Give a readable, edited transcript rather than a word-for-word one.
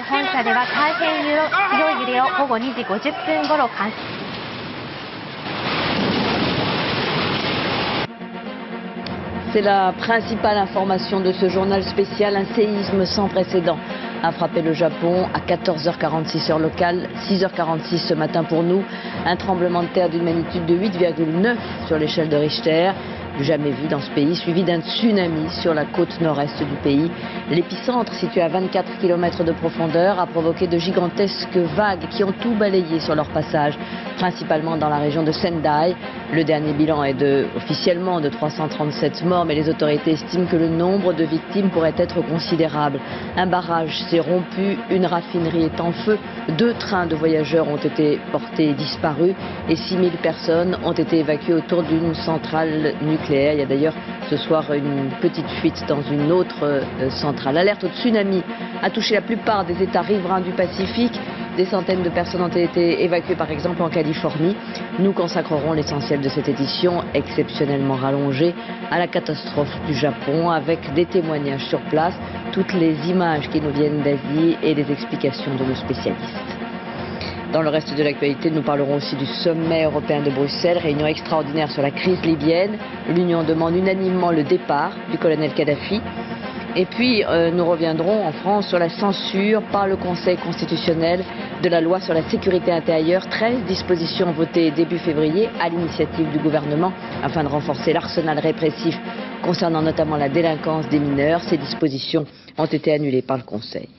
本社では大変強い揺れを午後2時50分頃観測。C'est la principale information de ce journal spécial. Un séisme sans précédent a frappé le Japon à 14h46 heure locale, 6h46 ce matin pour nous. Un tremblement de terre d'une magnitude de 8,9 sur l'échelle de Richter, du jamais vu dans ce pays, suivi d'un tsunami sur la côte nord-est du pays. L'épicentre, situé à 24 km de profondeur, a provoqué de gigantesques vagues qui ont tout balayé sur leur passage, principalement dans la région de Sendai. Le dernier bilan est officiellement de 337 morts, mais les autorités estiment que le nombre de victimes pourrait être considérable. Un barrage s'est rompu, une raffinerie est en feu, 2 trains de voyageurs ont été portés et disparus et 6000 personnes ont été évacuées autour d'une centrale nucléaire. Il y a d'ailleurs ce soir une petite fuite dans une autre centrale. L'alerte au tsunami a touché la plupart des États riverains du Pacifique. Des centaines de personnes ont été évacuées par exemple en Californie. Nous consacrerons l'essentiel de cette édition exceptionnellement rallongée à la catastrophe du Japon avec des témoignages sur place, toutes les images qui nous viennent d'Asie et les explications de nos spécialistes. Dans le reste de l'actualité, nous parlerons aussi du sommet européen de Bruxelles, réunion extraordinaire sur la crise libyenne. L'Union demande unanimement le départ du colonel Kadhafi. Et puis, nous reviendrons en France sur la censure par le Conseil constitutionnel de la loi sur la sécurité intérieure. 13 dispositions votées début février à l'initiative du gouvernement afin de renforcer l'arsenal répressif concernant notamment la délinquance des mineurs. Ces dispositions ont été annulées par le Conseil.